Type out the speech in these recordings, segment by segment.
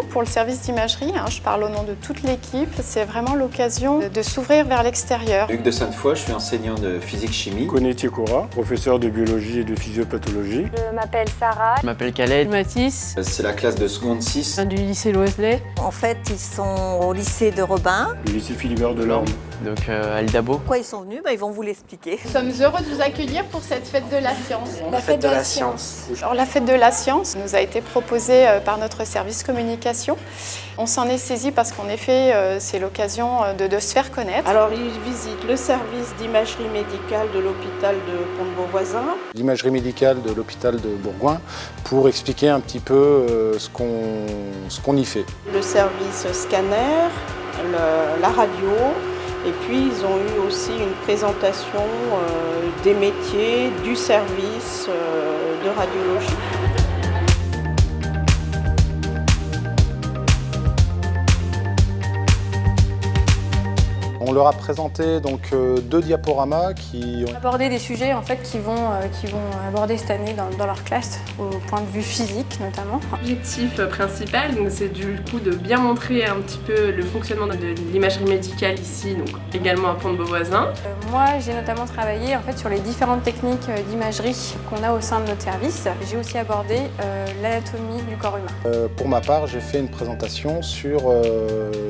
nous, pour le service d'imagerie, je parle au nom de toute l'équipe, c'est vraiment l'occasion de s'ouvrir vers l'extérieur. Luc de Sainte-Foy, je suis enseignant de physique-chimie. Koné Cora, professeur de biologie et de physiopathologie. Je m'appelle Sarah. Je m'appelle Khaled. Mathis. C'est la classe de seconde 6. Du lycée Loiselet. En fait, ils sont au lycée de Robin. Le lycée Philibert de Lorme. Donc à Aldabo. Pourquoi ils sont venus? Ils vont vous l'expliquer. Nous sommes heureux de vous accueillir pour cette fête de la science. La fête de la science. Alors, la fête de la science nous a été proposée par notre service communication. On s'en est saisi parce qu'en effet, c'est l'occasion de se faire connaître. Alors, ils visitent le service d'imagerie médicale de l'hôpital de Pont-de-Beauvoisin. L'imagerie médicale de l'hôpital de Bourgoin pour expliquer un petit peu ce qu'on y fait. Le service scanner, la radio. Et puis, ils ont eu aussi une présentation des métiers du service de radiologie. On leur a présenté donc 2 diaporamas qui ont Aborder des sujets en fait qui vont aborder cette année dans leur classe, au point de vue physique notamment. L'objectif principal, c'est du coup de bien montrer un petit peu le fonctionnement de l'imagerie médicale ici, donc également à Pont-de-Beauvoisin. Moi, j'ai notamment travaillé en fait sur les différentes techniques d'imagerie qu'on a au sein de notre service. J'ai aussi abordé l'anatomie du corps humain. pour ma part, j'ai fait une présentation sur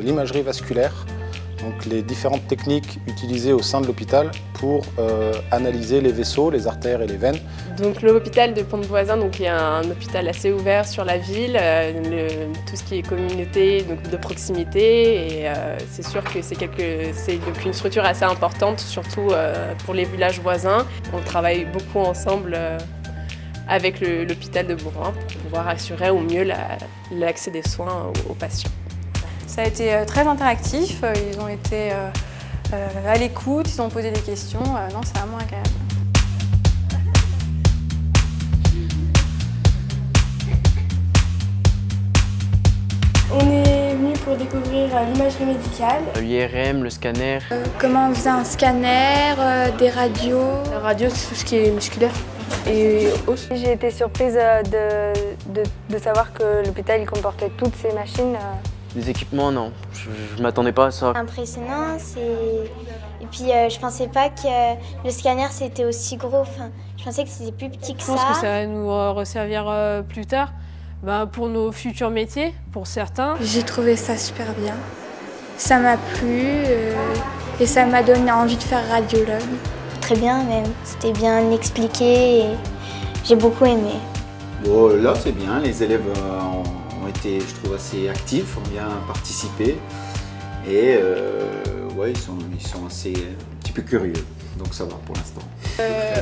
l'imagerie vasculaire. Donc les différentes techniques utilisées au sein de l'hôpital pour analyser les vaisseaux, les artères et les veines. Donc l'hôpital de Pont-de-Beauvoisin est un hôpital assez ouvert sur la ville, tout ce qui est communauté donc de proximité, et c'est sûr que c'est donc une structure assez importante, surtout pour les villages voisins. On travaille beaucoup ensemble avec l'hôpital de Bourgoin pour pouvoir assurer au mieux l'accès des soins aux patients. Ça a été très interactif, ils ont été à l'écoute, ils ont posé des questions. Non, c'est vraiment agréable. On est venu pour découvrir l'imagerie médicale. L'IRM, le scanner. Comment on faisait un scanner, des radios. La radio, c'est tout ce qui est musculaire et os. J'ai été surprise de savoir que l'hôpital comportait toutes ces machines. Les équipements, non. Je m'attendais pas à ça. Impressionnant, et puis je pensais pas que le scanner c'était aussi gros. Enfin, je pensais que c'était plus petit que ça. Je pense que ça va nous resservir plus tard pour nos futurs métiers, pour certains. J'ai trouvé ça super bien. Ça m'a plu et ça m'a donné envie de faire radiologue. Très bien même, c'était bien expliqué et j'ai beaucoup aimé. Bon, là c'est bien, les élèves ont été, je trouve, assez actifs, ont bien participé et ouais, ils sont assez un petit peu curieux, donc ça va pour l'instant.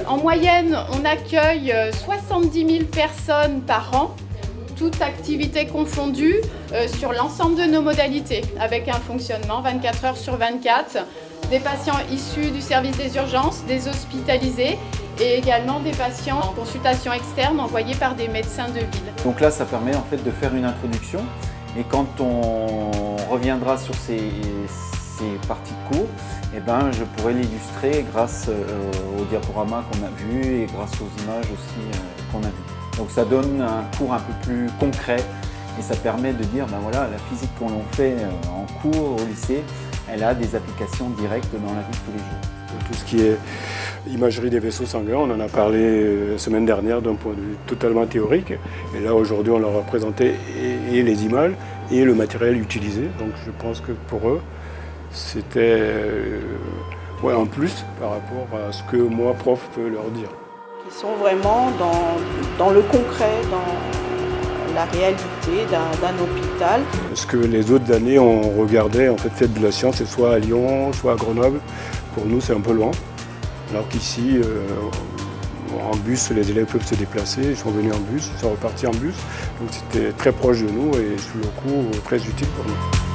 En moyenne, on accueille 70 000 personnes par an, toutes activités confondues, sur l'ensemble de nos modalités, avec un fonctionnement 24 heures sur 24, des patients issus du service des urgences, des hospitalisés, et également des patients en consultation externe envoyés par des médecins de ville. Donc là, ça permet en fait de faire une introduction, et quand on reviendra sur ces parties de cours, eh ben, je pourrai l'illustrer grâce au diaporama qu'on a vu et grâce aux images aussi qu'on a vues. Donc ça donne un cours un peu plus concret et ça permet de dire, ben voilà, la physique qu'on fait en cours au lycée, elle a des applications directes dans la vie de tous les jours. Tout ce qui est imagerie des vaisseaux sanguins, on en a parlé la semaine dernière d'un point de vue totalement théorique. Et là, aujourd'hui, on leur a présenté et les images et le matériel utilisé. Donc je pense que pour eux, c'était un plus par rapport à ce que moi, prof, peux leur dire. Ils sont vraiment dans le concret, dans la réalité d'un hôpital. Parce que les autres années, on regardait en fait Fête de la Science, c'est soit à Lyon, soit à Grenoble. Pour nous, c'est un peu loin. Alors qu'ici, en bus, les élèves peuvent se déplacer. Ils sont venus en bus, ils sont repartis en bus. Donc c'était très proche de nous et sous le coup, très utile pour nous.